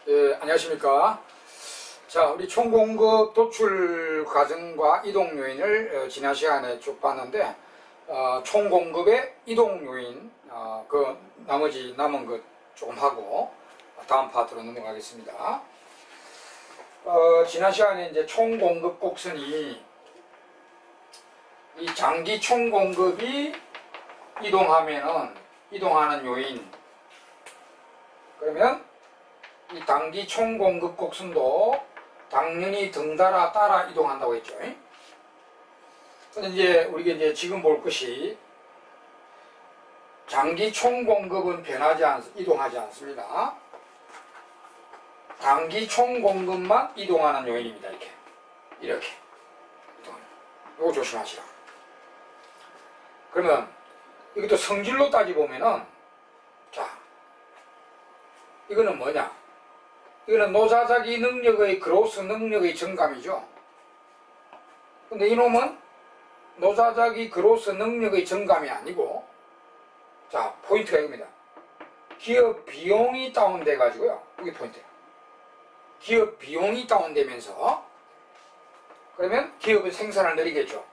예, 안녕하십니까. 자, 우리 총공급 도출 과정과 이동 요인을 지난 시간에 쭉 봤는데, 총공급의 이동 요인, 그 나머지 남은 것 조금 하고 다음 파트로 넘어가겠습니다. 지난 시간에 이제 총공급 곡선이 이 장기 총공급이 이동하는 요인, 그러면 이 단기 총공급 곡선도 당연히 덩달아 따라 이동한다고 했죠. 근데 이제 우리가 이제 지금 볼 것이 장기 총공급은 이동하지 않습니다. 단기 총공급만 이동하는 요인입니다. 이렇게 이거 조심하시라. 그러면 이것도 성질로 따지보면은, 자, 이거는 뭐냐? 이거는 노자작이 능력의 그로스 능력의 증감이죠. 근데 이놈은 노자작이 그로스 능력의 증감이 아니고, 자, 포인트가 이겁니다. 기업 비용이 다운돼 가지고요. 이게 포인트예요. 기업 비용이 다운되면서, 그러면 기업의 생산을 느리겠죠.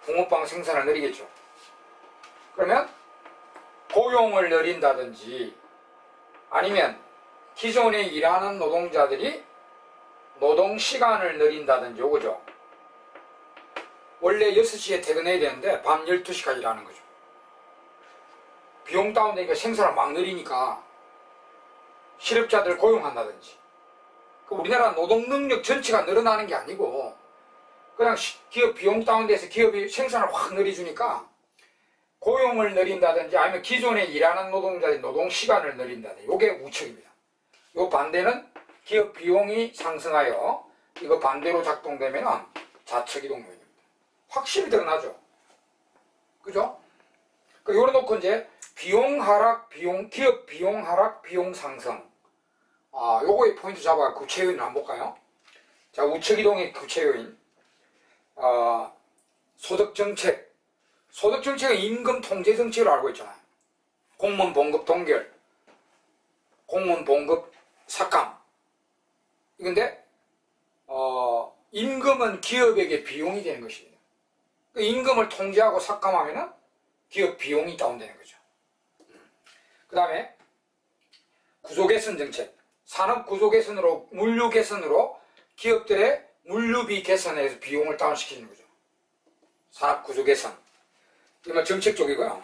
붕어빵 생산을 느리겠죠. 그러면 고용을 늘린다든지, 아니면 기존에 일하는 노동자들이 노동시간을 늘린다든지, 요거죠. 원래 6시에 퇴근해야 되는데 밤 12시까지 일하는 거죠. 비용 다운되니까 생산을 막 늘리니까 실업자들 고용한다든지. 우리나라 노동능력 전체가 늘어나는 게 아니고 그냥 기업 비용 다운돼서 기업이 생산을 확 늘려주니까 고용을 늘린다든지, 아니면 기존에 일하는 노동자들이 노동시간을 늘린다든지, 요게 우측입니다. 요 반대는 기업 비용이 상승하여 이거 반대로 작동되면 좌측 이동 요인입니다. 확실히 드러나죠. 그죠? 요래 놓고 이제 비용 하락, 기업 비용 하락, 비용 상승. 요거의 포인트 잡아가 구체 요인을 한번 볼까요? 자, 우측 이동의 구체 요인. 소득 정책. 소득 정책은 임금 통제 정책으로 알고 있잖아요. 공무원 봉급 동결, 공무원 봉급 삭감. 이건데, 임금은 기업에게 비용이 되는 것입니다. 그 임금을 통제하고 삭감하면은 기업 비용이 다운되는 거죠. 그 다음에 구조 개선 정책. 산업 구조 개선으로, 물류 개선으로 기업들의 물류비 개선에서 비용을 다운시키는 거죠. 산업 구조 개선. 이건 정책 쪽이고요.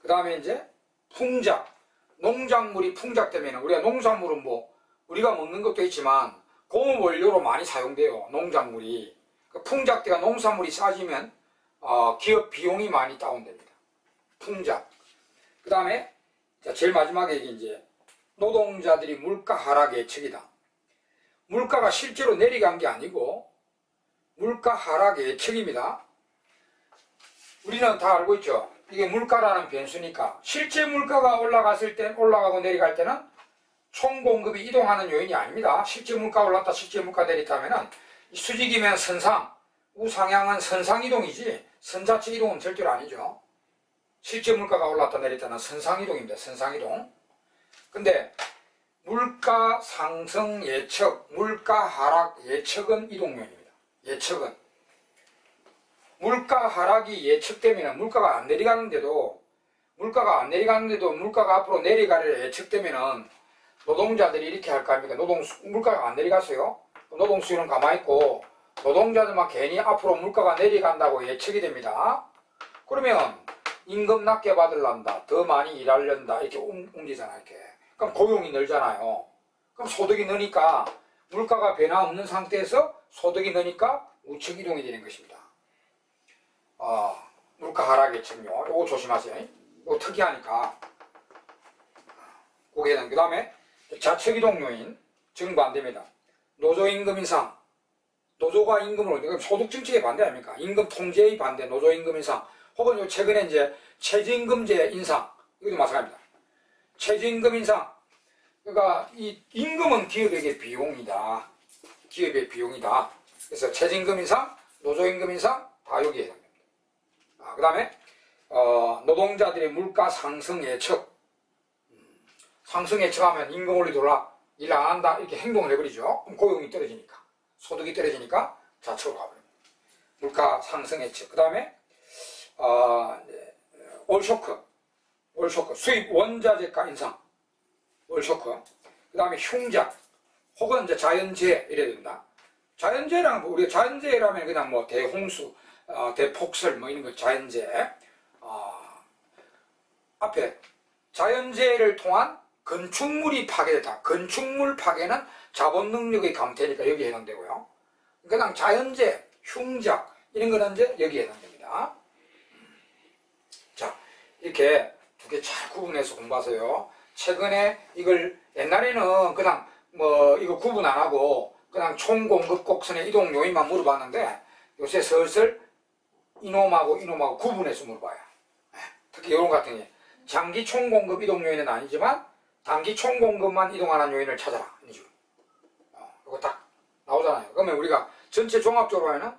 그 다음에 이제 풍작. 농작물이 풍작되면, 우리가 농산물은 뭐 우리가 먹는 것도 있지만 공업 원료로 많이 사용돼요. 농작물이. 풍작대가 농산물이 싸지면 기업 비용이 많이 다운됩니다. 풍작. 그 다음에 제일 마지막에 이제 노동자들이 물가 하락 예측이다. 물가가 실제로 내려간 게 아니고 물가 하락 예측입니다. 우리는 다 알고 있죠. 이게 물가라는 변수니까 실제 물가가 올라가고 내려갈 때는 총공급이 이동하는 요인이 아닙니다. 실제 물가 올랐다 실제 물가 내리다면은 수직이면 선상, 우상향은 선상 이동이지 선자측 이동은 절대로 아니죠. 실제 물가가 올랐다 내렸다는 선상 이동입니다. 선상 이동. 근데 물가 상승 예측, 물가 하락 예측은 이동 요인입니다. 예측은 물가 하락이 예측되면, 물가가 안 내려가는데도 물가가 앞으로 내려가려 예측되면은 노동자들이 이렇게 할 거 아닙니까? 물가가 안 내려갔어요. 노동 수요는 가만히 있고 노동자들만 괜히 앞으로 물가가 내려간다고 예측이 됩니다. 그러면 임금 낮게 받으란다, 더 많이 일하련다, 이렇게 옮기잖아요. 이렇게. 그럼 고용이 늘잖아요. 그럼 소득이 느니까, 물가가 변화 없는 상태에서 소득이 느니까 우측 이동이 되는 것입니다. 물가 하락 예측요. 이거 조심하세요. 이거 특이하니까. 고개는. 그 다음에 좌측 이동 요인 정반대입니다. 노조임금 인상. 노조가 임금을 올리니까 소득 정책의 반대 아닙니까? 임금 통제의 반대, 노조임금 인상. 혹은 최근에 이제 최저임금제 인상. 이것도 마찬가지입니다. 최저임금 인상. 그러니까 이 임금은 기업에게 비용이다. 기업의 비용이다. 그래서 최저임금 인상, 노조임금 인상 다 여기에 해당됩니다. 그 다음에 노동자들의 물가 상승 예측. 상승 예측하면 임금 올리더라. 일 안 한다 이렇게 행동을 해버리죠. 그럼 고용이 떨어지니까, 소득이 떨어지니까 좌측으로 가버립니다. 물가 상승 예측. 그 다음에 올쇼크, 수입 원자재가 인상, 올쇼크. 그 다음에 흉작 혹은 이제 자연재해 이래야 된다. 자연재해랑 우리가 자연재해라면 그냥 뭐 대홍수, 대폭설 뭐 이런 거 자연재해. 앞에 자연재해를 통한 건축물이 파괴됐다. 건축물 파괴는 자본 능력의 감퇴니까 여기에 해당되고요. 그냥 자연재해, 흉작 이런 거는 이제 여기에 해당됩니다. 자, 이렇게 두 개 잘 구분해서 공부하세요. 최근에 이걸 옛날에는 그냥 뭐 이거 구분 안 하고 그냥 총공급 곡선의 이동 요인만 물어봤는데 요새 슬슬 이놈하고 구분해서 물어봐요. 특히 이런 같은 게 장기 총공급 이동 요인은 아니지만 단기 총공급만 이동하는 요인을 찾아라. 이거 딱 나오잖아요. 그러면 우리가 전체 종합적으로 하면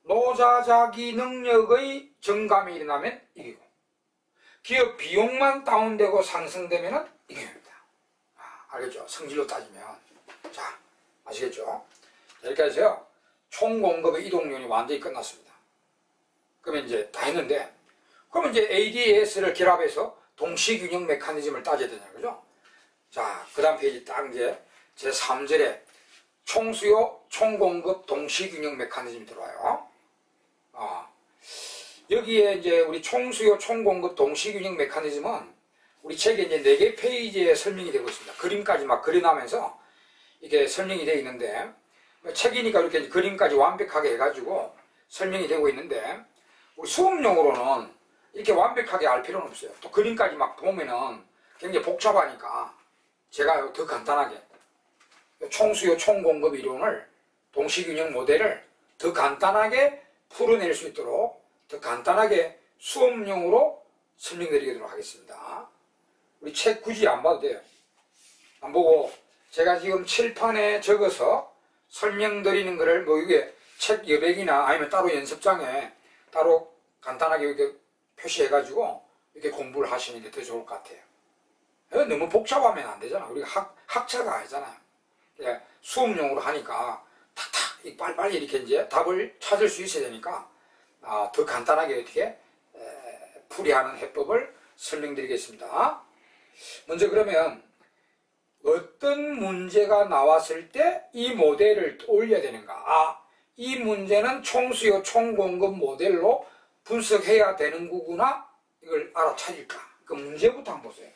노자 자기 능력의 증감이 일어나면 이기고 기업 비용만 다운되고 상승되면 이깁니다. 알겠죠? 성질로 따지면. 자, 아시겠죠? 자, 이렇게 해서요. 총공급의 이동 요인이 완전히 끝났습니다. 그러면 이제 다 했는데 그러면 이제 ADAS를 결합해서 동시균형 메커니즘을 따져야 되냐, 그죠? 자, 그 다음 페이지 딱 이제 제 3절에 총수요, 총공급 동시균형 메커니즘이 들어와요. 여기에 이제 우리 총수요, 총공급 동시균형 메커니즘은 우리 책에 이제 4개 페이지에 설명이 되고 있습니다. 그림까지 막 그려나면서 이게 설명이 되어 있는데, 책이니까 이렇게 그림까지 완벽하게 해가지고 설명이 되고 있는데, 우리 수업용으로는 이렇게 완벽하게 알 필요는 없어요. 또 그림까지 막 보면은 굉장히 복잡하니까 제가 더 간단하게 총수요 총공급 이론을 동시균형 모델을 더 간단하게 풀어낼 수 있도록 더 간단하게 수업용으로 설명드리도록 하겠습니다. 우리 책 굳이 안 봐도 돼요. 안 보고 제가 지금 칠판에 적어서 설명드리는 거를 뭐 이게 책 여백이나 아니면 따로 연습장에 따로 간단하게 이렇게 표시해가지고 이렇게 공부를 하시는 게 더 좋을 것 같아요. 너무 복잡하면 안 되잖아. 우리가 학자가 아니잖아요. 수업용으로 하니까 탁탁 빨리빨리 이렇게 이제 답을 찾을 수 있어야 되니까 더 간단하게 어떻게 풀이하는 해법을 설명드리겠습니다. 먼저 그러면 어떤 문제가 나왔을 때 이 모델을 올려야 되는가? 이 문제는 총수요 총공급 모델로 분석해야 되는 거구나. 이걸 알아차릴까? 그 문제부터 한번 보세요.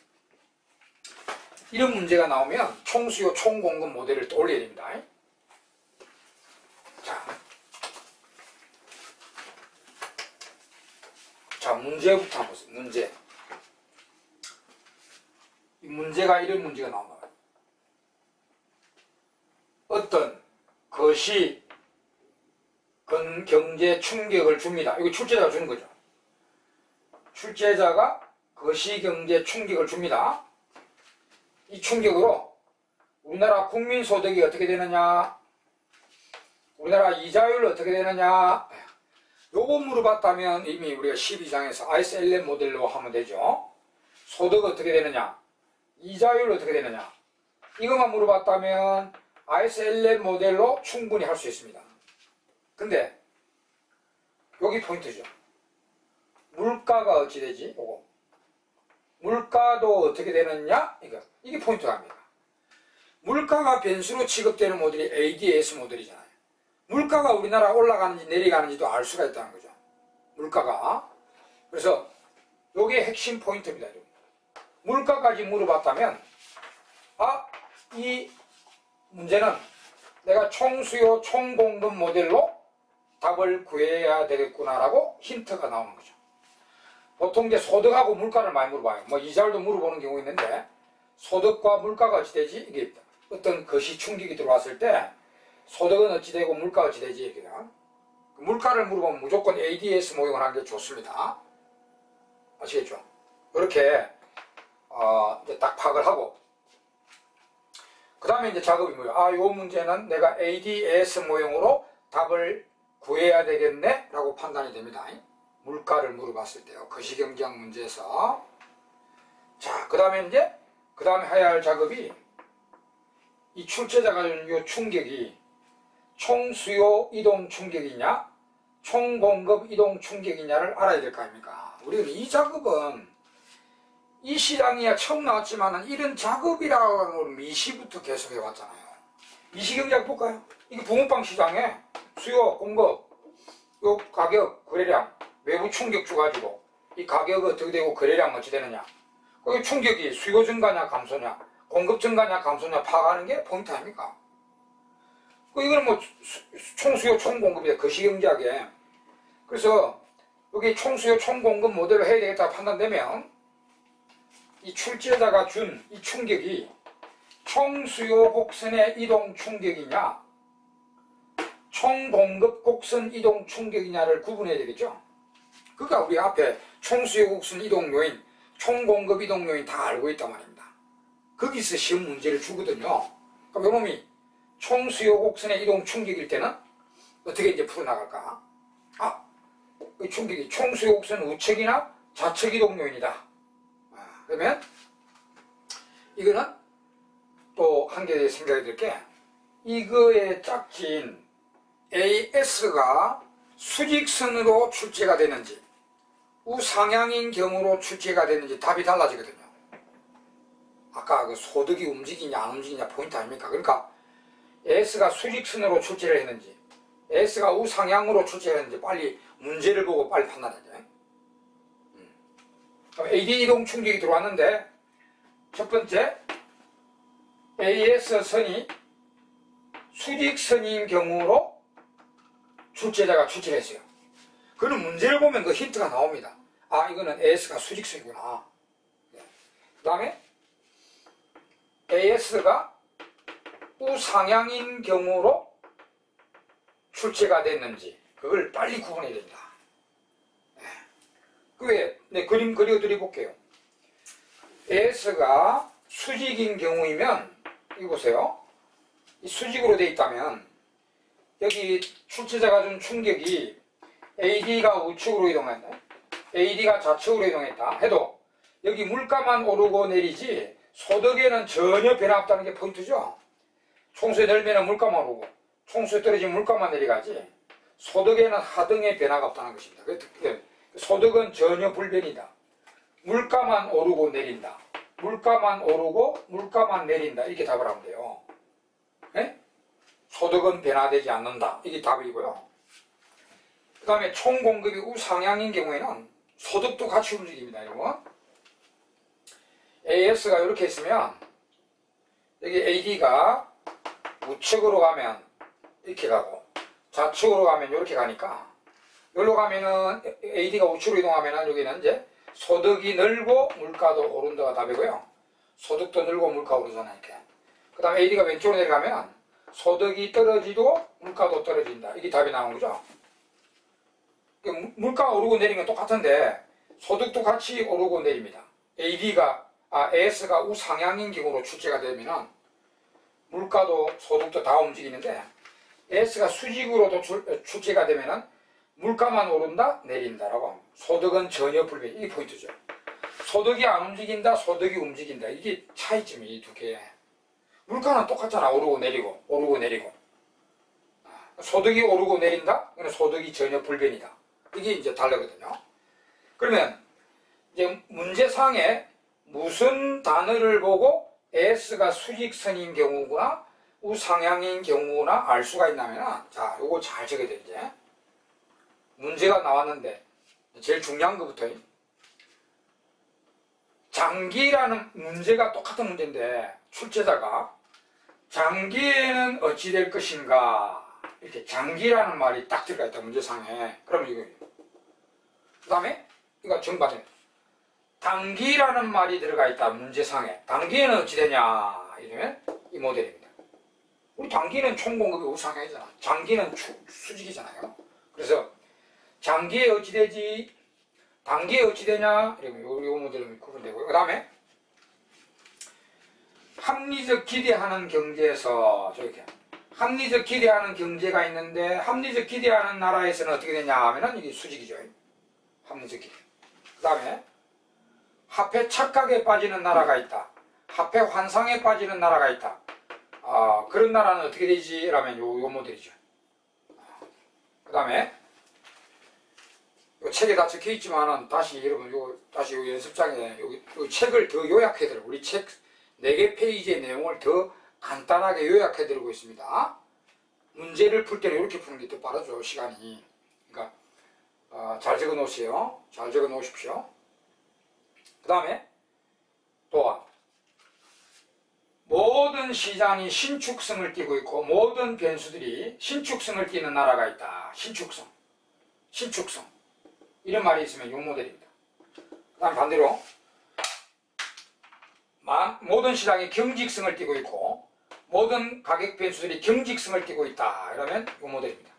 이런 문제가 나오면 총수요 총공급 모델을 또 올려야 됩니다. 자, 문제부터 한번 보세요. 문제. 이 문제가 이런 문제가 나온다. 어떤 것이 경제 충격을 줍니다. 이거 출제자가 주는 거죠. 출제자가 것이 경제 충격을 줍니다. 이 충격으로 우리나라 국민소득이 어떻게 되느냐, 우리나라 이자율 어떻게 되느냐, 요거 물어봤다면 이미 우리가 12장에서 ISLM 모델로 하면 되죠. 소득 어떻게 되느냐, 이자율 어떻게 되느냐, 이것만 물어봤다면 ISLM 모델로 충분히 할 수 있습니다. 근데 여기 포인트죠. 물가가 어찌 되지? 요거. 물가도 어떻게 되느냐? 이게 포인트가 됩니다. 물가가 변수로 취급되는 모델이 ADS 모델이잖아요. 물가가 우리나라 올라가는지 내려가는지도 알 수가 있다는 거죠. 물가가. 그래서 요게 핵심 포인트입니다. 물가까지 물어봤다면 이 문제는 내가 총수요 총공급 모델로 답을 구해야 되겠구나라고 힌트가 나오는 거죠. 보통 이제 소득하고 물가를 많이 물어봐요. 뭐 이자율도 물어보는 경우 있는데 소득과 물가가 어찌 되지? 이게 어떤 것이 충격이 들어왔을 때 소득은 어찌 되고 물가가 어찌 되지? 그냥 물가를 물어보면 무조건 ADS 모형을 하는 게 좋습니다. 아시겠죠? 그렇게 이제 딱 파악을 하고 그 다음에 이제 작업이 뭐예요? 요 문제는 내가 ADS 모형으로 답을 구해야 되겠네? 라고 판단이 됩니다. 물가를 물어봤을 때요. 거시경제학 문제에서. 자, 그 다음에 해야 할 작업이 이 출제자가 준 요 충격이 총수요 이동 충격이냐 총공급 이동 충격이냐를 알아야 될 거 아닙니까? 우리는 이 작업은 이 시장이야 처음 나왔지만 이런 작업이라고 미시부터 계속 해왔잖아요. 미시경제학 볼까요? 이게 붕어빵 시장에 수요, 공급, 요 가격, 거래량, 외부 충격 줘가지고 이 가격 어떻게 되고 거래량 어찌 되느냐, 그 충격이 수요 증가냐 감소냐, 공급 증가냐 감소냐 파악하는 게 포인트 아닙니까? 이거는 뭐 총수요 총공급이다, 거시경제학에. 그래서 여기 총수요 총공급 모델을 해야 되겠다 판단되면 이 출제자가 준 이 충격이 총수요 곡선의 이동 충격이냐 총공급 곡선 이동 충격이냐를 구분해야 되겠죠. 그러니까 우리 앞에 총수요 곡선 이동 요인, 총공급 이동 요인 다 알고 있단 말입니다. 거기서 시험 문제를 주거든요. 그럼 요놈이 총수요 곡선의 이동 충격일 때는 어떻게 이제 풀어나갈까? 이 충격이 총수요 곡선 우측이나 좌측 이동 요인이다. 그러면 이거는 또 한 개 생각이 들 게, 이거의 짝진 AS가 수직선으로 출제가 되는지 우상향인 경우로 출제가 되는지 답이 달라지거든요. 아까 그 소득이 움직이냐 안 움직이냐 포인트 아닙니까? 그러니까 AS가 수직선으로 출제를 했는지 AS가 우상향으로 출제를 했는지 빨리 문제를 보고 빨리 판단해야 돼. 그럼 AD 이동 충격이 들어왔는데 첫 번째 AS 선이 수직선인 경우로 출제자가 출제를 했어요. 그는 문제를 보면 그 힌트가 나옵니다. 아, 이거는 AS가 수직선이구나. 그 다음에 AS가 우상향인 경우로 출제가 됐는지 그걸 빨리 구분해야 됩니다. 그 외에 그림 그려드려 볼게요. AS가 수직인 경우이면 이거 보세요. 이 수직으로 되어 있다면 여기 출제자가 준 충격이 AD가 우측으로 이동했다, AD가 좌측으로 이동했다 해도 여기 물가만 오르고 내리지 소득에는 전혀 변화 없다는 게 포인트죠. 총수에 늘면 물가만 오르고 총수에 떨어지면 물가만 내려가지 소득에는 하등의 변화가 없다는 것입니다. 소득은 전혀 불변이다. 물가만 오르고 내린다, 물가만 오르고 물가만 내린다, 이렇게 답을 하면 돼요. 네? 소득은 변화되지 않는다, 이게 답이고요. 그 다음에 총공급이 우상향인 경우에는 소득도 같이 움직입니다. 이거 AS가 이렇게 있으면 여기 AD가 우측으로 가면 이렇게 가고 좌측으로 가면 이렇게 가니까, 여기로 가면은 AD가 우측으로 이동하면은 여기는 이제 소득이 늘고 물가도 오른다가 답이고요. 소득도 늘고 물가 오르잖아요. 이렇게. 그 다음에 AD가 왼쪽으로 내려가면 소득이 떨어지고 물가도 떨어진다, 이게 답이 나온 거죠. 물가가 오르고 내리는 건 똑같은데 소득도 같이 오르고 내립니다. AS가 우상향인 경우로 출제가 되면 물가도 소득도 다 움직이는데 AS가 수직으로도 출제가 되면 물가만 오른다 내린다라고 합니다. 소득은 전혀 불변, 이게 포인트죠. 소득이 안 움직인다, 소득이 움직인다, 이게 차이점이 이 두 개. 물가는 똑같잖아. 오르고 내리고 오르고 내리고. 소득이 오르고 내린다, 이건 소득이 전혀 불변이다, 이게 이제 다르거든요. 그러면 이제 문제상에 무슨 단어를 보고 AS가 수직선인 경우구나 우상향인 경우나 알 수가 있냐면, 자, 요거 잘 적어야 돼. 이제 문제가 나왔는데 제일 중요한 것부터, 장기라는 문제가 똑같은 문제인데 출제자가 장기에는 어찌 될 것인가, 이렇게 장기라는 말이 딱 들어가 있다 문제상에. 그러면 이거, 그 다음에 이거 정반대, 단기라는 말이 들어가 있다 문제상에. 단기에는 어찌 되냐 이러면 이 모델입니다. 우리 단기는 총공급이 우상향이잖아, 장기는 수직이잖아요. 그래서 장기에 어찌 되지, 단기에 어찌 되냐 이러면 요 모델은 구분되고요. 그 다음에 합리적 기대하는 경제에서 저렇게 합리적 기대하는 경제가 있는데 합리적 기대하는 나라에서는 어떻게 되냐 하면은 이게 수직이죠. 합리적 기대. 그 다음에 화폐 착각에 빠지는 나라가 있다, 화폐 환상에 빠지는 나라가 있다. 그런 나라는 어떻게 되지? 라면 요 모델이죠. 그 다음에 요 책에 다 적혀 있지만은 다시 여러분 다시 요 연습장에 요 책을 더 요약해드리고 우리 책 4개 페이지의 내용을 더 간단하게 요약해드리고 있습니다. 문제를 풀 때는 이렇게 푸는 게 더 빠르죠, 시간이. 그러니까 잘 적어 놓으세요. 잘 적어 놓으십시오. 그 다음에 또한 모든 시장이 신축성을 띠고 있고 모든 변수들이 신축성을 띠는 나라가 있다. 신축성. 이런 말이 있으면 이 모델입니다. 그 다음 반대로 모든 시장이 경직성을 띠고 있고 모든 가격 변수들이 경직성을 띠고 있다. 이러면 이 모델입니다.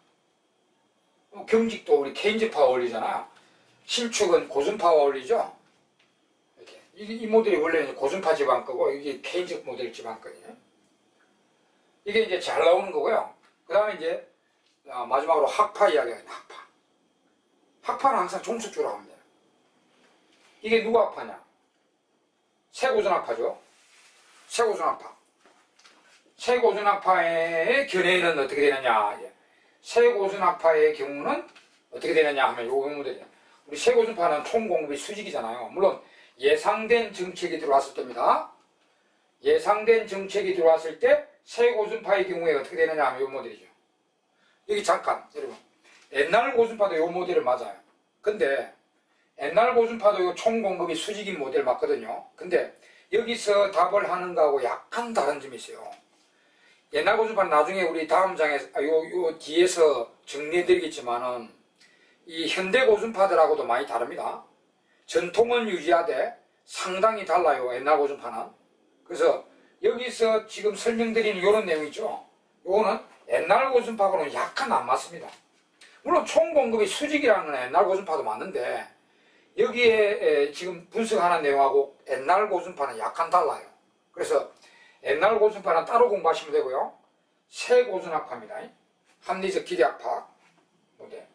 경직도 우리 케인즈파와 어울리잖아요. 신축은 고순파와 어울리죠. 이렇게. 이 모델이 원래는 고순파 지방 거고 이게 케인즈 모델 지방 거예요. 이게 이제 잘 나오는 거고요. 그 다음에 이제 마지막으로 학파 이야기가 있는 학파는 항상 종속주로 하면 돼요. 이게 누구 학파냐? 세고준학파죠. 세고준학파의 견해는 어떻게 되느냐? 세고준학파의 경우는 어떻게 되느냐 하면 요 모델이에요. 우리 세고준파는 총공급이 수직이잖아요. 물론 예상된 정책이 들어왔을 때입니다. 예상된 정책이 들어왔을 때 세고준파의 경우에 어떻게 되느냐 하면 요 모델이죠. 여기 잠깐 여러분 옛날 고준파도 요 모델을 맞아요. 근데 옛날 고준파도 요 총공급이 수직인 모델 맞거든요. 근데 여기서 답을 하는 거하고 약간 다른 점이 있어요. 옛날 고준파는 나중에 우리 다음 장에 요 뒤에서 정리해드리겠지만은 이 현대 고준파들하고도 많이 다릅니다. 전통은 유지하되 상당히 달라요. 옛날 고준파는. 그래서 여기서 지금 설명드리는 이런 내용 있죠. 요거는 옛날 고준파하고는 약간 안 맞습니다. 물론 총공급이 수직이라는 건 옛날 고준파도 맞는데 여기에 지금 분석하는 내용하고 옛날 고준파는 약간 달라요. 그래서 옛날 고준파는 따로 공부하시면 되고요. 새 고준학파입니다. 합리적 기대학파 모델.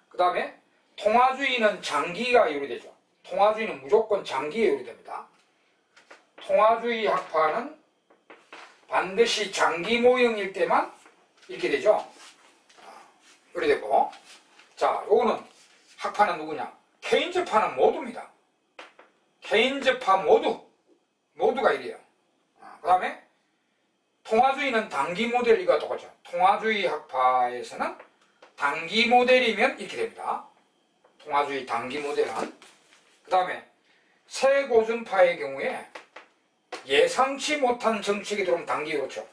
그 다음에 통화주의는 장기가 요리되죠. 통화주의는 무조건 장기에 요리됩니다. 통화주의 학파는 반드시 장기 모형일 때만 이렇게 되죠. 요리되고. 자, 요거는 학파는 누구냐? 케인즈파는 모두입니다. 케인즈파 모두가 이래요. 그 다음에 통화주의는 단기 모델 이거 똑같죠. 통화주의 학파에서는 단기 모델이면 이렇게 됩니다. 통화주의 단기 모델은. 그 다음에 세고준파의 경우에 예상치 못한 정책이 들어오면 단기 그렇죠.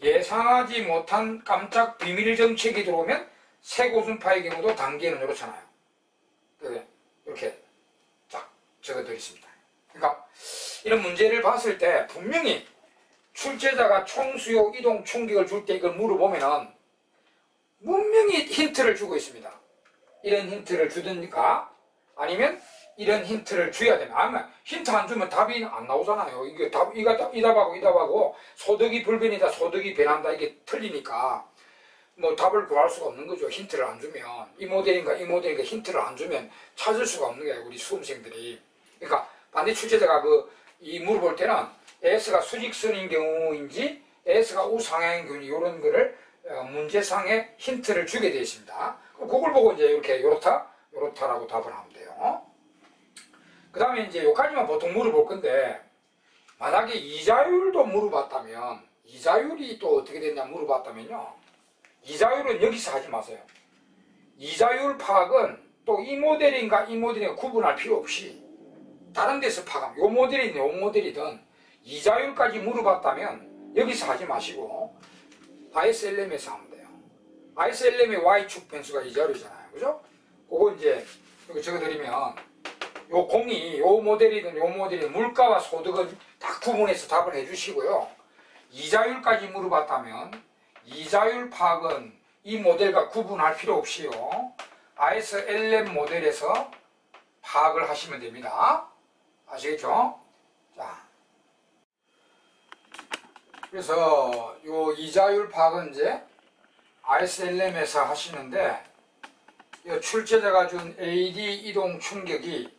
예상하지 못한 깜짝 비밀 정책이 들어오면 세고준파의 경우도 단기에는 이렇잖아요. 이렇게 딱 적어드렸습니다. 그러니까 이런 문제를 봤을 때 분명히 출제자가 총수요 이동 충격을 줄 때 이걸 물어보면은 분명히 힌트를 주고 있습니다. 이런 힌트를 주든가 아니면 이런 힌트를 줘야 됩니다. 아니면 힌트 안 주면 답이 안 나오잖아요. 이게 이 답하고 소득이 불변이다, 소득이 변한다 이게 틀리니까 뭐 답을 구할 수가 없는 거죠. 힌트를 안 주면 이 모델인가 힌트를 안 주면 찾을 수가 없는 거예요. 우리 수험생들이. 그러니까 반대 출제자가 이 물어볼 때는 S가 수직선인 경우인지 S가 우상향인 경우인지 이런 거를 문제상에 힌트를 주게 되어 있습니다. 그걸 보고 이제 이렇게 요렇다라고 답을 하면 돼요. 그 다음에 이제 여기까지만 보통 물어볼 건데 만약에 이자율도 물어봤다면 이자율이 또 어떻게 됐냐 물어봤다면요. 이자율은 여기서 하지 마세요. 이자율 파악은 또 이 모델인가 이 모델인가 구분할 필요 없이 다른 데서 파악하면 요 모델이든 요 모델이든 이자율까지 물어봤다면 여기서 하지 마시고 ISLM에서 하면 돼요. ISLM의 Y축 변수가 이자율이잖아요. 그죠? 그거 이제 여기 적어드리면 요 공이 요 모델이든 요 모델이든 물가와 소득은 다 구분해서 답을 해주시고요. 이자율까지 물어봤다면 이자율 파악은 이 모델과 구분할 필요 없이요. ISLM 모델에서 파악을 하시면 됩니다. 아시겠죠? 자, 그래서 요 이자율 파악은 이제 ISLM에서 하시는데 이 출제자가 준 AD 이동 충격이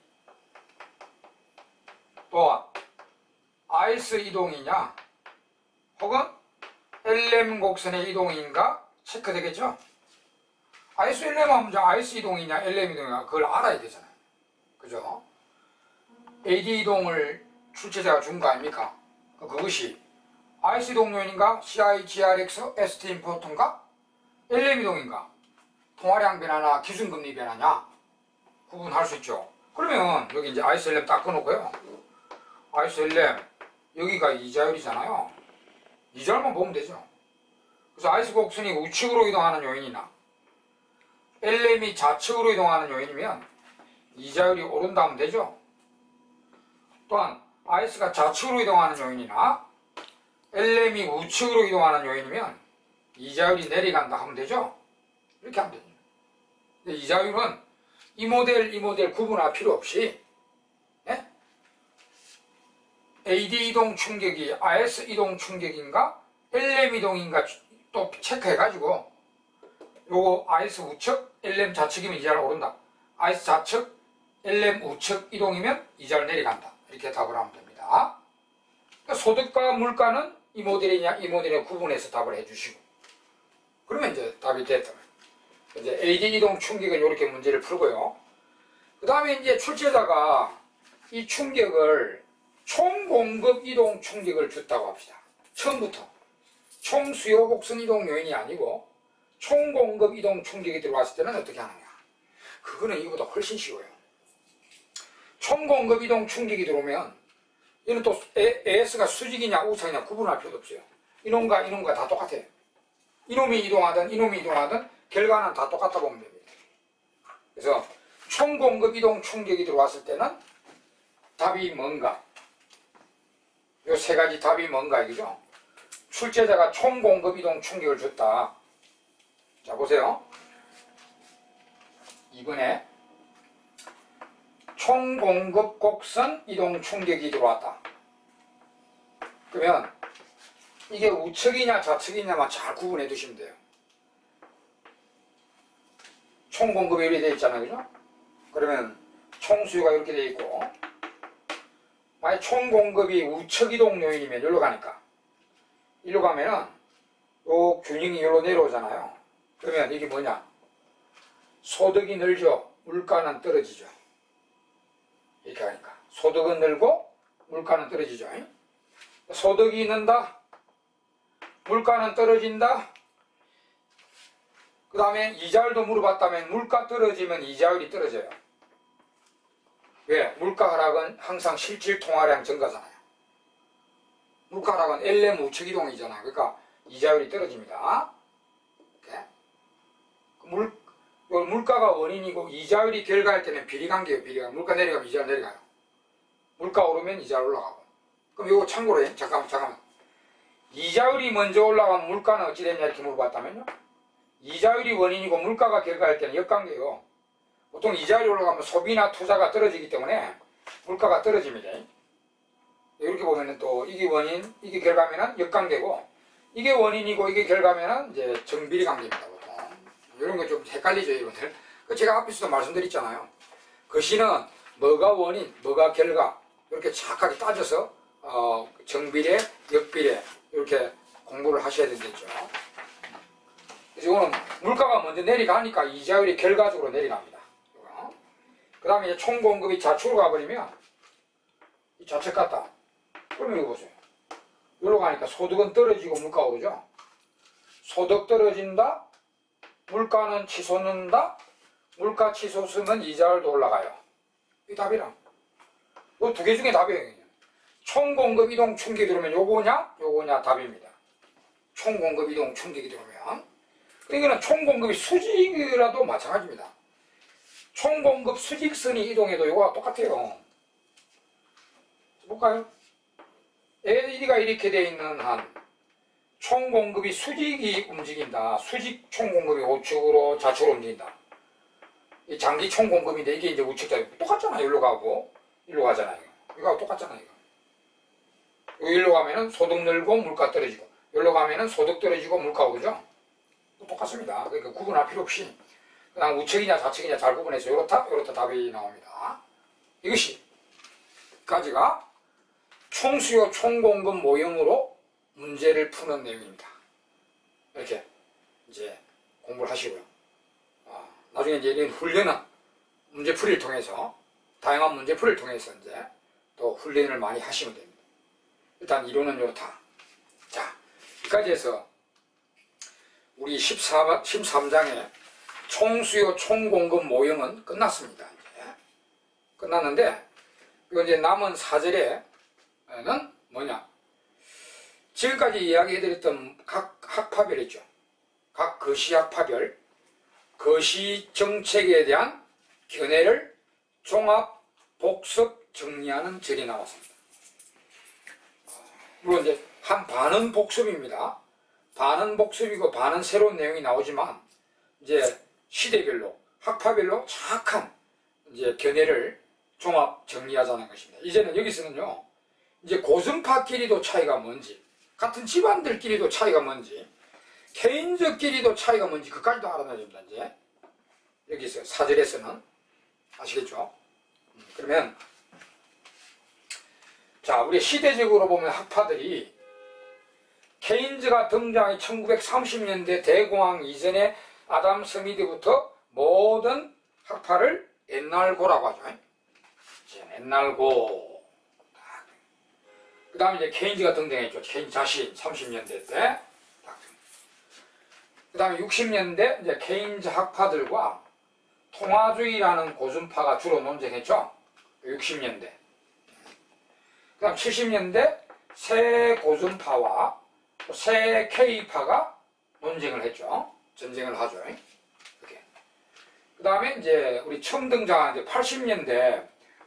또 IS 이동이냐 혹은 LM 곡선의 이동인가 체크되겠죠? IS LM 하면 IS 이동이냐 LM 이동이냐 그걸 알아야 되잖아요. 그죠? AD 이동을 출제자가 준 거 아닙니까? 그것이 IS 이동 요인인가 CI, GRX, ST 임포터인가 LM 이동인가 통화량 변화나 기준금리 변화냐 구분할 수 있죠. 그러면 여기 이제 IS LM 딱 꺼놓고요. IS LM 여기가 이자율이잖아요. 이자율만 보면 되죠. 그래서 IS 곡선이 우측으로 이동하는 요인이나 LM이 좌측으로 이동하는 요인이면 이자율이 오른다 하면 되죠. 또한 IS가 좌측으로 이동하는 요인이나 LM이 우측으로 이동하는 요인이면 이자율이 내려간다 하면 되죠. 이렇게 하면 됩니다. 이자율은 이 모델 구분할 필요 없이 예? AD 이동 충격이 IS 이동 충격인가 LM 이동인가 또 체크해가지고 요거 IS 우측 LM 좌측이면 이자율 오른다. IS 좌측 LM 우측 이동이면 이자율 내려간다. 이렇게 답을 하면 됩니다. 그러니까 소득과 물가는 이 모델이냐 이 모델에 구분해서 답을 해주시고 그러면 이제 답이 됐다. 이제 AD 이동 충격은 이렇게 문제를 풀고요. 그 다음에 이제 출제자가 이 충격을 총공급 이동 충격을 줬다고 합시다. 처음부터 총수요 곡선 이동 요인이 아니고 총공급 이동 충격이 들어왔을 때는 어떻게 하느냐. 그거는 이거보다 훨씬 쉬워요. 총공급 이동 충격이 들어오면 얘는 또 AS가 수직이냐 우측이냐 구분할 필요도 없어요. 이놈과 다 똑같아요. 이놈이 이동하든 결과는 다 똑같다 보면 됩니다. 그래서 총공급 이동 충격이 들어왔을 때는 답이 뭔가? 요 세 가지 답이 뭔가 이거죠? 출제자가 총공급 이동 충격을 줬다. 자 보세요. 이번에 총공급 곡선 이동 충격이 들어왔다. 그러면 이게 우측이냐 좌측이냐만 잘 구분해 두시면 돼요. 총공급이 이렇게 되어 있잖아요. 그죠? 그러면 총수요가 이렇게 되어 있고 만약 총공급이 우측 이동 요인이면 여기로 가니까 이리로 가면은 요 균형이 여기로 내려오잖아요. 그러면 이게 뭐냐? 소득이 늘죠. 물가는 떨어지죠. 이렇게 하니까 소득은 늘고 물가는 떨어지죠. 소득이 는다. 물가는 떨어진다. 그 다음에 이자율도 물어봤다면 물가 떨어지면 이자율이 떨어져요. 왜? 물가 하락은 항상 실질 통화량 증가잖아요. 물가 하락은 LM 우측 이동이잖아요. 그러니까 이자율이 떨어집니다. 물가가 원인이고 이자율이 결과일 때는 비리관계예요. 비리관계. 물가 내려가면 이자율 내려가요. 물가 오르면 이자율 올라가고. 그럼 이거 참고로 해. 잠깐만. 이자율이 먼저 올라가면 물가는 어찌 됐냐 이렇게 물어봤다면요. 이자율이 원인이고 물가가 결과일 때는 역관계예요. 보통 이자율이 올라가면 소비나 투자가 떨어지기 때문에 물가가 떨어집니다. 이렇게 보면은 또 이게 원인, 이게 결과면은 역관계고 이게 원인이고 이게 결과면은 이제 정비리 관계입니다. 보통 이런 거 좀 헷갈리죠, 여러분들. 제가 앞에서도 말씀드렸잖아요. 그 시는 뭐가 원인, 뭐가 결과 이렇게 정확하게 따져서 정비례, 역비례 이렇게 공부를 하셔야 되겠죠. 그래서 이거는 물가가 먼저 내려가니까 이자율이 결과적으로 내려갑니다. 그 다음에 이제 총공급이 좌측으로 가버리면 이 좌측 같다. 그러면 이거 보세요. 여기로 가니까 소득은 떨어지고 물가 오르죠. 소득 떨어진다. 물가는 치솟는다. 물가 치솟으면 이자율도 올라가요. 이 답이랑. 이 두 개 중에 답이에요. 총공급 이동 충격이 들어오면 요거냐 답입니다. 총공급 이동 충격이 들어오면. 이거는 총공급이 수직이라도 마찬가지입니다. 총공급 수직선이 이동해도 요거와 똑같아요. 볼까요? LED가 이렇게 되어 있는 한 총공급이 수직이 움직인다. 수직 총공급이 우측으로 좌측으로 움직인다. 이 장기 총공급인데 이게 이제 우측 좌측 똑같잖아요. 일로 가고 일로 가잖아요. 이거하고 똑같잖아요. 일로 가면은 소득 늘고 물가 떨어지고 일로 가면은 소득 떨어지고 물가 오르죠. 똑같습니다. 그러니까 구분할 필요 없이 그냥 우측이냐 좌측이냐 잘 구분해서 요렇다 답이 나옵니다. 이것이 까지가 총수요 총공급 모형으로 문제를 푸는 내용입니다. 이렇게 이제 공부를 하시고요. 나중에 이제 이런 훈련은 문제풀이를 통해서, 다양한 문제풀이를 통해서 이제 또 훈련을 많이 하시면 됩니다. 일단 이론은 이렇다. 자, 여기까지 해서 우리 13장의 총수요 총공급 모형은 끝났습니다. 이제 끝났는데, 이제 남은 4절에는 뭐냐? 지금까지 이야기해드렸던 각 학파별 있죠. 각 거시 학파별, 거시 정책에 대한 견해를 종합, 복습, 정리하는 절이 나왔습니다. 물론 이제 한 반은 복습입니다. 반은 복습이고 반은 새로운 내용이 나오지만, 이제 시대별로, 학파별로 정확한 이제 견해를 종합 정리하자는 것입니다. 이제는 여기서는요, 이제 고승파끼리도 차이가 뭔지, 같은 집안들끼리도 차이가 뭔지, 개인적끼리도 차이가 뭔지, 그까지도 알아놔야 됩니다. 이제 여기서 4절에서는 아시겠죠? 그러면 자, 우리 시대적으로 보면 학파들이 케인즈가 등장한 1930년대 대공황 이전에 아담 스미드부터 모든 학파를 옛날고라고 하죠. 옛날고. 그 다음에 이제 케인즈가 등장했죠. 케인즈 자신 30년대 때. 그 다음에 60년대 이제 케인즈 학파들과 통화주의라는 고준파가 주로 논쟁했죠. 60년대. 그 다음 70년대 새 고준파와 새 K파가 논쟁을 했죠. 전쟁을 하죠. 이렇게. 그 다음에 이제 우리 처음 등장한 80년대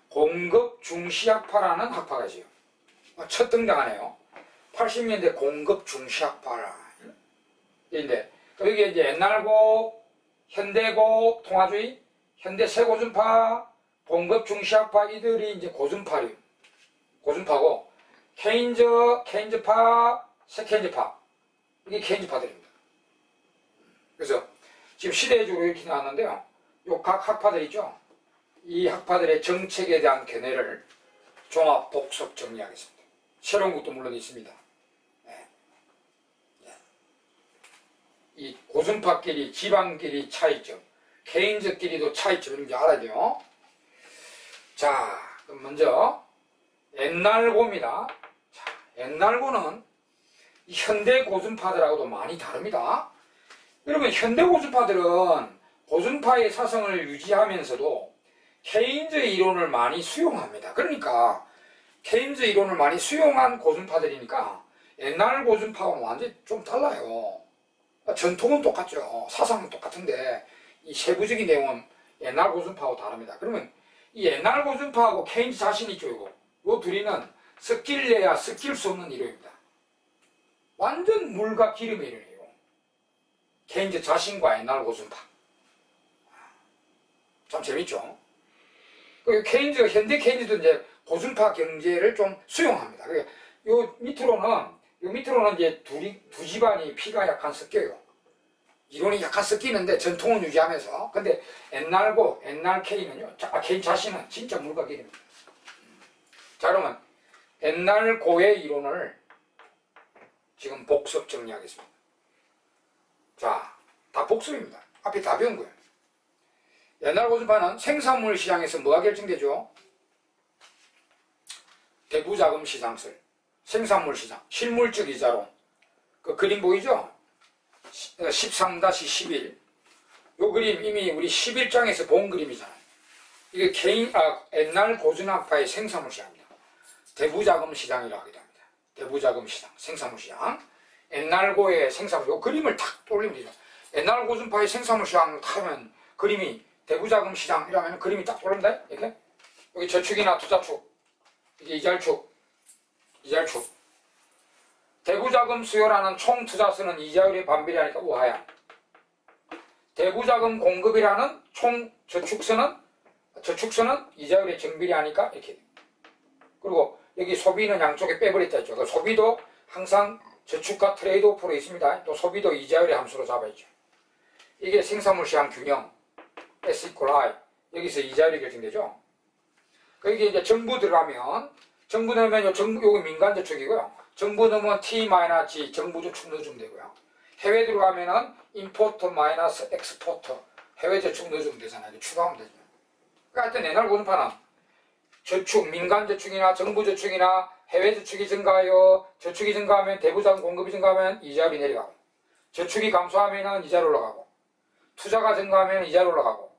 공급 중시학파라는 학파가 있어요. 첫 등장하네요. 80년대 공급 중시학파라. 인데 여기에 이제 옛날고, 현대고, 통화주의, 현대 새고준파, 공급 중시학파, 이들이 이제 고준파고, 케인즈파, 새 케인즈파, 이게 케인즈파들입니다. 그래서 지금 시대적으로 이렇게 나왔는데요. 요 각 학파들 있죠. 이 학파들의 정책에 대한 견해를 종합, 복습 정리하겠습니다. 새로운 것도 물론 있습니다. 이 고승파끼리, 지방끼리 차이점, 개인적끼리도 차이점을 이제 알아야 돼요. 자, 그럼 먼저 옛날고입니다. 자, 옛날고는 현대 고승파들하고도 많이 다릅니다. 여러분, 현대 고승파들은 고승파의 사성을 유지하면서도 케인즈 이론을 많이 수용합니다. 그러니까 케인즈 이론을 많이 수용한 고승파들이니까 옛날 고승파와는 완전히 좀 달라요. 전통은 똑같죠. 사상은 똑같은데 이 세부적인 내용은 옛날 고승파하고 다릅니다. 그러면 이 옛날 고승파하고 케인즈 자신이 있죠. 이 둘이는 섞일래야 섞일 수 없는 이론입니다. 완전 물과 기름의 이론이에요. 케인즈 자신과 옛날 고승파. 참 재밌죠. 케인즈, 현대 케인즈도 이제 고승파 경제를 좀 수용합니다. 요 밑으로는 이제 두 집안이 피가 약간 섞여요. 이론이 약간 섞이는데 전통은 유지하면서. 근데 옛날고, 옛날 K는요, K 자신은 진짜 물과 기름입니다. 자, 그러면 옛날 고의 이론을 지금 복습 정리하겠습니다. 자, 다 복습입니다. 앞에 다 배운 거예요. 옛날 고승파는 생산물 시장에서 뭐가 결정되죠? 대부자금 시장설, 생산물 시장, 실물적 이자론. 그 그림 보이죠? 13-11. 요 그림 이미 우리 11장에서 본 그림이잖아요. 이게 옛날 고전학파의 생산물 시장입니다. 대부자금 시장이라고 하기도 합니다. 대부자금 시장, 생산물 시장. 옛날고의 생산물, 요 그림을 탁 떠올리면 되죠. 옛날 고전파의 생산물 시장 타면 그림이 대부자금 시장이라면 그림이 딱 떠오른다. 이렇게. 여기 저축이나 투자축, 이게 이자율축. 대부자금 수요라는 총 투자수는 이자율의 반비례하니까 우하향. 대부자금 공급이라는 총 저축수는 이자율의 정비례하니까 이렇게 돼. 그리고 여기 소비는 양쪽에 빼버렸다 했죠. 그 소비도 항상 저축과 트레이드오프로 있습니다. 또 소비도 이자율의 함수로 잡아있죠. 이게 생산물 시장 균형, S equal I. 여기서 이자율이 결정되죠. 여기 이제 정부 들어가면, 여기 민간 저축이고요. 정부 넣으면 T-G 정부 저축 넣어주면 되고요. 해외 들어가면은 임포터 마이너스 엑스포터 해외 저축 넣어주면 되잖아요. 추가하면 되죠. 그러니까 하여튼 옛날 고준파는 저축, 민간 저축이나 정부 저축이나 해외 저축이 증가하여 저축이 증가하면 대부자금 공급이 증가하면 이자율이 내려가고 저축이 감소하면 이자율이 올라가고 투자가 증가하면 이자율이 올라가고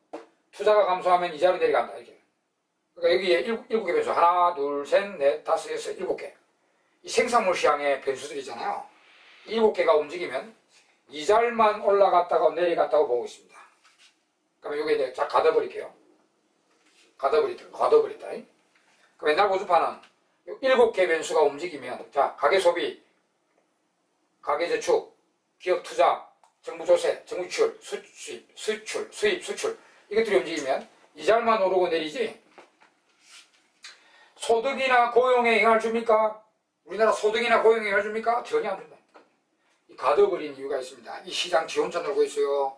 투자가 감소하면 이자율이 내려간다. 이렇게. 그러니까 여기에 7개 변수 하나, 둘, 셋, 넷, 다섯, 여섯, 7개 이 생산물 시장의 변수들이잖아요. 7개가 움직이면 이자율만 올라갔다가 내려갔다고 보고 있습니다. 그러면 이게 이제 자 가둬버릴게요. 가둬버렸다. 그럼 옛날 고준파는 7개 변수가 움직이면 자 가계소비, 가계저축, 기업투자, 정부조세, 정부지출, 수입, 수출 이것들이 움직이면 이자율만 오르고 내리지 소득이나 고용에 영향을 줍니까? 우리나라 소득이나 고용에 영향을 줍니까? 전혀 안 준다. 가둬버린 이유가 있습니다. 이 시장 지 혼자 놀고 있어요.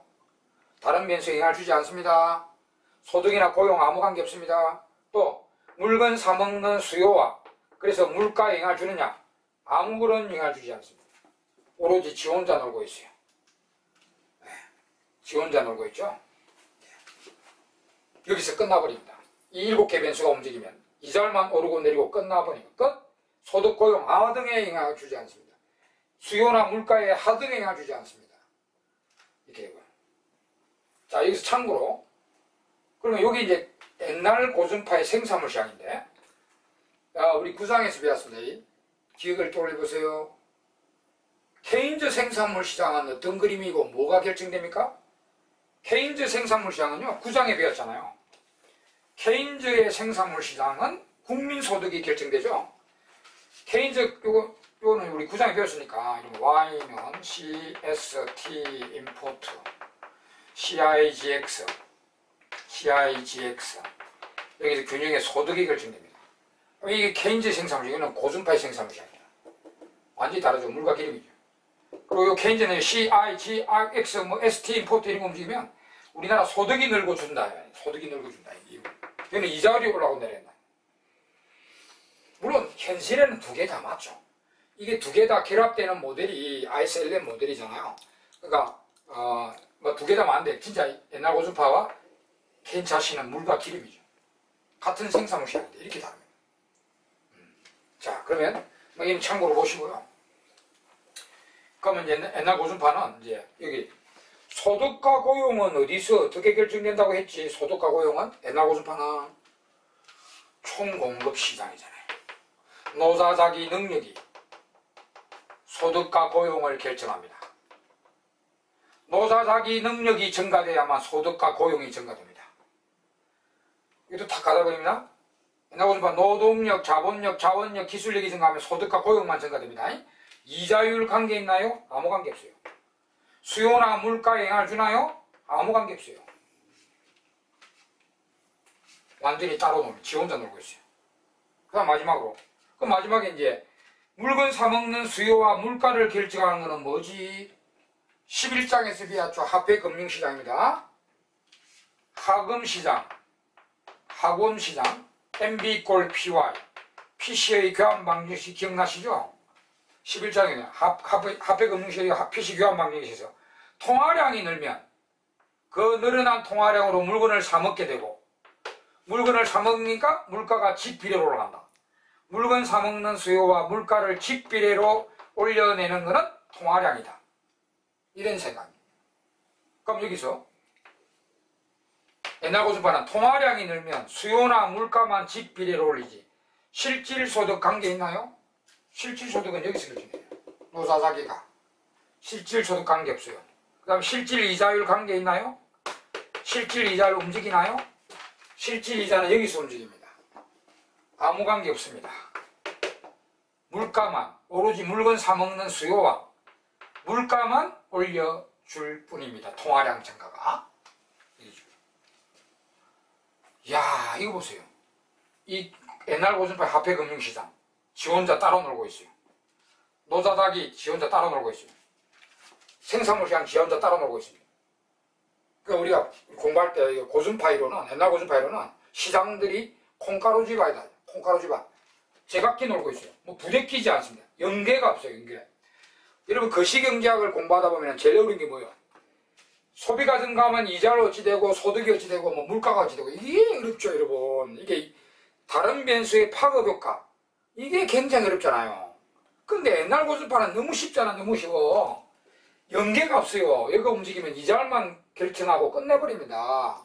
다른 변수에 영향을 주지 않습니다. 소득이나 고용 아무 관계 없습니다. 또 물건 사먹는 수요와 그래서 물가에 영향을 주느냐? 아무런 영향을 주지 않습니다. 오로지 지 혼자 놀고 있어요. 네. 지 혼자 놀고 있죠. 여기서 끝나버립니다. 이 7개 변수가 움직이면 이자율만 오르고 내리고 끝나버리면 끝. 소득, 고용, 하등에 영향을 주지 않습니다. 수요나 물가에 하등에 영향을 주지 않습니다. 이렇게 되고요. 자, 여기서 참고로 그러면 여기 이제 옛날 고준파의 생산물 시장인데 우리 9장에서 배웠습니다. 기억을 떠올려보세요. 케인즈 생산물 시장은 어떤 그림이고 뭐가 결정됩니까? 케인즈 생산물 시장은요 9장에 배웠잖아요. 케인즈의 생산물 시장은 국민소득이 결정되죠. 케인즈 요거는 우리 9장에 배웠으니까 Y는 CST 임포트 CIGX 여기서 균형의 소득이 결정됩니다. 이게 케인즈 생산물 시장은 고준파의 생산물 시장이에요. 완전히 다르죠. 물과 기름이죠. 그리고 이 케인즈는 CIGX ST 임포트 이런 거 움직이면 우리나라 소득이 늘고 준다. 소득이 늘고 준다. 이거는 이자율이 올라가고 내린다. 물론 현실에는 두 개 다 맞죠. 이게 두 개 다 결합되는 모델이 ISLM 모델이잖아요. 그러니까 뭐 두 개 다 맞는데 진짜 옛날 고준파와 케인즈 자신은 물과 기름이죠. 같은 생산물 시장인데 이렇게 다릅니다. 자 그러면 이건 참고로 보시고요. 그러면 옛날 고준파는 이제 여기 소득과 고용은 어디서 어떻게 결정된다고 했지? 소득과 고용은 옛날 고준파는 총공급 시장이잖아요. 노자 자기 능력이 소득과 고용을 결정합니다. 노자 자기 능력이 증가돼야만 소득과 고용이 증가됩니다. 이것도 다 가다버립니다. 옛날 고준파 노동력, 자본력, 자원력, 기술력이 증가하면 소득과 고용만 증가됩니다. 이자율 관계 있나요? 아무 관계 없어요. 수요나 물가에 영향을 주나요? 아무 관계 없어요. 완전히 따로 놀고, 지 혼자 놀고 있어요. 그 다음 마지막으로. 그 마지막에 이제 물건 사먹는 수요와 물가를 결정하는 것은 뭐지? 11장에서 배웠죠. 화폐금융시장입니다. 하금시장, 학원시장, MB 꼴 PY, PC의 교환방정식 기억나시죠? 11장에는 화폐금융시장의 PC 교환방정식에서 통화량이 늘면 그 늘어난 통화량으로 물건을 사먹게 되고 물건을 사먹으니까 물가가 직비례로 올라간다. 물건 사먹는 수요와 물가를 직비례로 올려내는 것은 통화량이다. 이런 생각입니다. 그럼 여기서 옛날 고준파는 통화량이 늘면 수요나 물가만 직비례로 올리지 실질소득 관계 있나요? 실질소득은 여기서 결정해요. 노사자기가 실질소득 관계 없어요. 그 다음 실질이자율 관계 있나요? 실질이자율 움직이나요? 실질이자는 여기서 움직입니다. 아무 관계 없습니다. 물가만 오로지 물건 사먹는 수요와 물가만 올려줄 뿐입니다. 통화량 증가가. 이야 이거 보세요. 이 옛날 고준파 화폐금융시장 지 혼자 따로 놀고 있어요. 노자닥이 지 혼자 따로 놀고 있어요. 생산물 시장 지 혼자 따로 놀고 있습니다. 그러니까 우리가 공부할 때 고준파 이론은 옛날 고준파 이론은 시장들이 콩가루 집안이다. 콩가루 집안. 제각기 놀고 있어요. 뭐 부대끼지 않습니다. 연계가 없어요. 연계. 여러분 거시경제학을 공부하다 보면 제일 어려운 게 뭐예요? 소비가 증가하면 이자를 어찌 되고 소득이 어찌 되고 뭐 물가가 어찌 되고 이게 어렵죠 여러분. 이게 다른 변수의 파급 효과 이게 굉장히 어렵잖아요. 근데 옛날 고스파는 너무 쉽잖아. 너무 쉬워. 연계가 없어요. 여기가 움직이면 이자만 결정하고 끝내버립니다.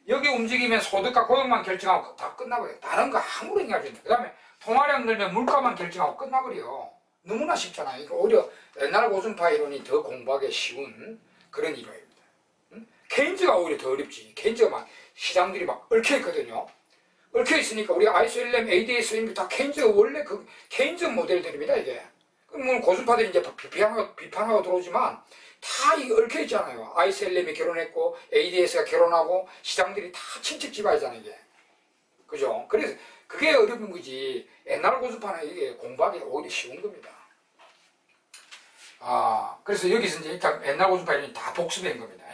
여기 움직이면 소득과 고용만 결정하고 다 끝나버려요. 다른 거 아무런 얘기 하지 않아요. 그 다음에 통화량 늘면 물가만 결정하고 끝나버려요. 너무나 쉽잖아요. 이거 오히려 옛날 고순파 이론이 더 공부하기 쉬운 그런 이론입니다. 케인즈가 오히려 더 어렵지. 케인즈가 막 시장들이 막 얽혀있거든요. 얽혀있으니까 우리 ISLM, ADS 이런 게 다 케인즈가 원래 그 케인즈 모델들입니다. 이게. 뭐 고순파들이 이제 비판하고 들어오지만 다 이게 얽혀있잖아요. ISLM이 결혼했고 ADS가 결혼하고 시장들이 다 친척 집안이잖아요. 이게. 그죠? 그래서 그게 어려운 거지. 옛날 고순파는 이게 공부하기가 오히려 쉬운 겁니다. 그래서 여기서 이제 일단 옛날 고순파 이론이 다 복습된 겁니다.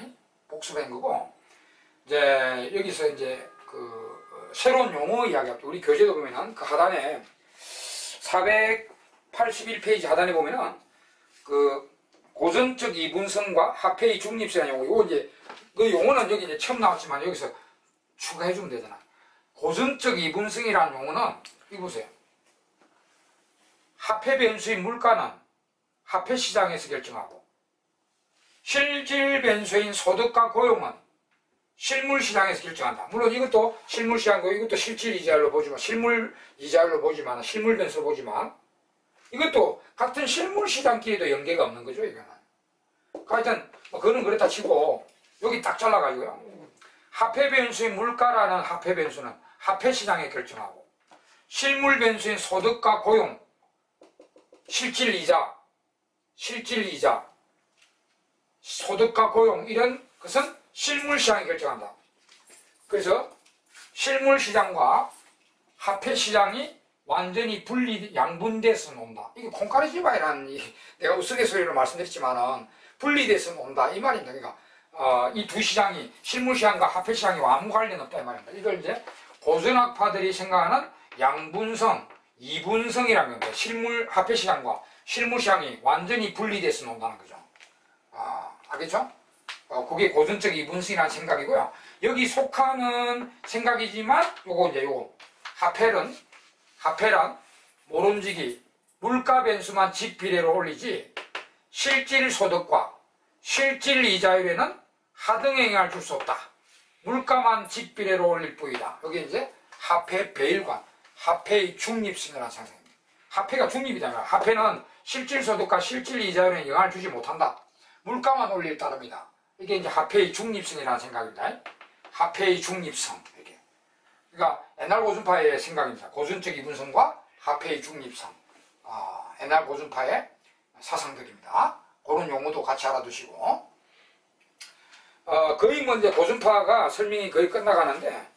복습된 거고, 이제 여기서 이제 그 새로운 용어 이야기합니다. 우리 교재도 보면은 그 하단에 481페이지 하단에 보면은 그 고전적 이분성과 화폐의 중립성이라는 용어, 이거 이제 그 용어는 여기 이제 처음 나왔지만 여기서 추가해주면 되잖아. 고전적 이분성이라는 용어는 이거 보세요. 화폐 변수의 물가는 화폐 시장에서 결정하고 실질 변수인 소득과 고용은 실물 시장에서 결정한다. 물론 이것도 실물 시장이고 이것도 실질 이자율로 보지만 실물 이자율로 보지만 실물 변수로 보지만 이것도 같은 실물 시장끼리도 연계가 없는 거죠. 이거는. 하여튼 뭐 그거는 그렇다 치고 여기 딱 잘라가지고요. 화폐 변수의 물가라는 화폐 변수는 화폐 시장에 결정하고 실물 변수인 소득과 고용, 실질 이자, 소득과 고용 이런 것은 실물 시장이 결정한다. 그래서 실물 시장과 화폐 시장이 완전히 양분돼서 논다. 이게 콩카르지바이라는 내가 우스갯소리로 말씀드렸지만은 분리돼서 논다 이 말입니다. 그러니까 이 두 시장이 실물 시장과 화폐 시장이 아무 관련 없다 이 말입니다. 이걸 이제 고전학파들이 생각하는 양분성, 이분성이라는 겁니다. 화폐 시장과 실물 시장이 완전히 분리돼서 논다는 거죠. 알겠죠? 그게 고전적 이분성이라는 생각이고요. 여기 속하는 생각이지만 요거 화폐란 모름지기 물가 변수만 직비례로 올리지 실질 소득과 실질 이자율에는 하등 영향을 줄 수 없다. 물가만 직비례로 올릴 뿐이다. 여기 이제 화폐 배일관, 화폐의 중립성이라는 상상입니다. 화폐가 중립이다. 화폐는 실질 소득과 실질 이자율에 영향을 주지 못한다. 물가만 올릴 따름이다. 이게 이제 화폐의 중립성이라는 생각입니다. 화폐의 중립성. 이렇게. 그러니까 옛날 고전파의 생각입니다. 고전적 이분성과 화폐의 중립성. 옛날 고전파의 사상들입니다. 그런 용어도 같이 알아두시고. 거의 뭐 이제 고전파가 설명이 거의 끝나가는데,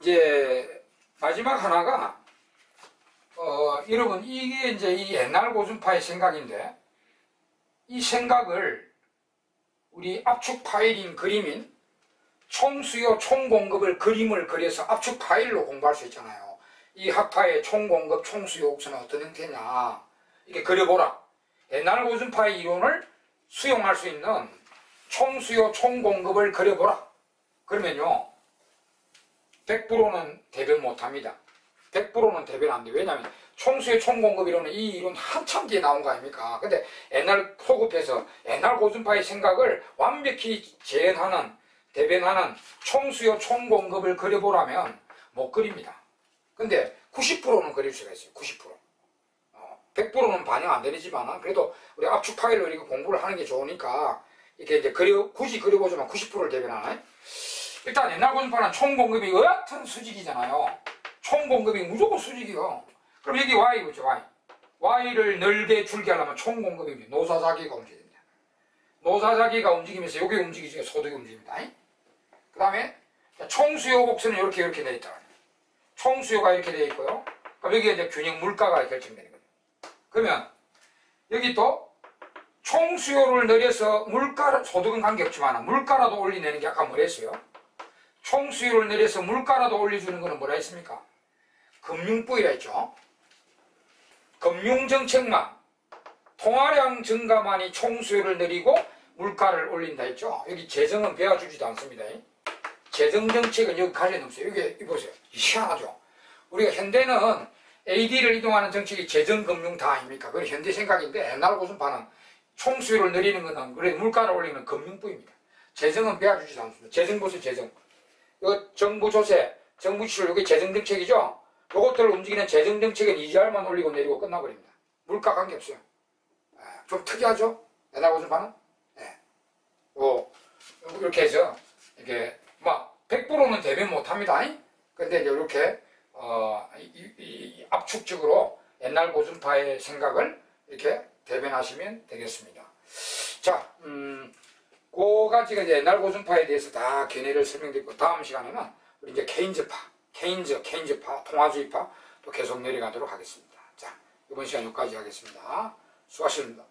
이제 마지막 하나가, 여러분, 이게 이제 이 옛날 고전파의 생각인데, 이 생각을 우리 압축 파일인 그림인 총수요 총공급을 그림을 그려서 압축 파일로 공부할 수 있잖아요. 이 학파의 총공급 총수요 옥수는 어떤 형태냐 이렇게 그려보라. 옛날 고전파의 이론을 수용할 수 있는 총수요 총공급을 그려보라. 그러면요 100%는 대변 못합니다. 100%는 대변 안 돼. 왜냐하면 총수의 총공급 이론은 이 이론 한참 뒤에 나온 거 아닙니까? 근데 옛날 소급해서 옛날 고전파의 생각을 완벽히 재현하는 대변하는 총수요 총공급을 그려보라면 못 그립니다. 근데 90%는 그릴 수가 있어요. 90%. 100%는 반영 안 되지만 그래도 우리 압축 파일로 이렇게 공부를 하는 게 좋으니까 이렇게 이제 굳이 그려보자면 90%를 대변하네. 일단 옛날 고전파는 총공급이 여하튼 수직이잖아요. 총공급이 무조건 수직이요. 그럼 여기 Y 보죠. Y를 넓게 줄게 하려면 총공급입니다. 노사자기가 움직입니다. 노사자기가 움직이면서 여기 움직이죠. 소득이 움직입니다. 그 다음에 총수요 곡선은 이렇게 되어 있다. 총수요가 이렇게 되어 있고요. 그럼 여기에 이제 균형 물가가 결정되는 거예요. 그러면 여기 또 총수요를 늘려서 소득은 관계없지만 물가라도 올리내는 게 아까 뭐랬어요? 총수요를 늘려서 물가라도 올려주는 거는 뭐라 했습니까? 금융부이라 했죠. 금융정책만, 통화량 증가만이 총수요를 늘리고 물가를 올린다 했죠. 여기 재정은 배워주지도 않습니다. 재정정책은 여기 가려는 없어요. 여기 보세요. 희한하죠. 우리가 현대는 AD를 이동하는 정책이 재정금융 다 아닙니까? 그게 현대 생각인데 옛날 고순파는 총수요를 늘리는 거는 그래 물가를 올리는 금융부입니다. 재정은 배워주지도 않습니다. 재정 보세요. 재정. 이거 정부 조세, 정부 지출 이게 재정정책이죠. 이것들을 움직이는 재정정책은 이자율만 올리고 내리고 끝나버립니다. 물가 관계없어요. 좀 특이하죠? 옛날 고순파는. 이렇게 해서 이게 막 100%는 대변 못합니다. 근데 이제 이렇게 압축적으로 옛날 고순파의 생각을 이렇게 대변하시면 되겠습니다. 자, 그 가지가 이제 옛날 고순파에 대해서 다 견해를 설명드리고 다음 시간에는 우리 이제 케인즈파, 통화주의파 또 계속 내려가도록 하겠습니다. 자, 이번 시간 여기까지 하겠습니다. 수고하셨습니다.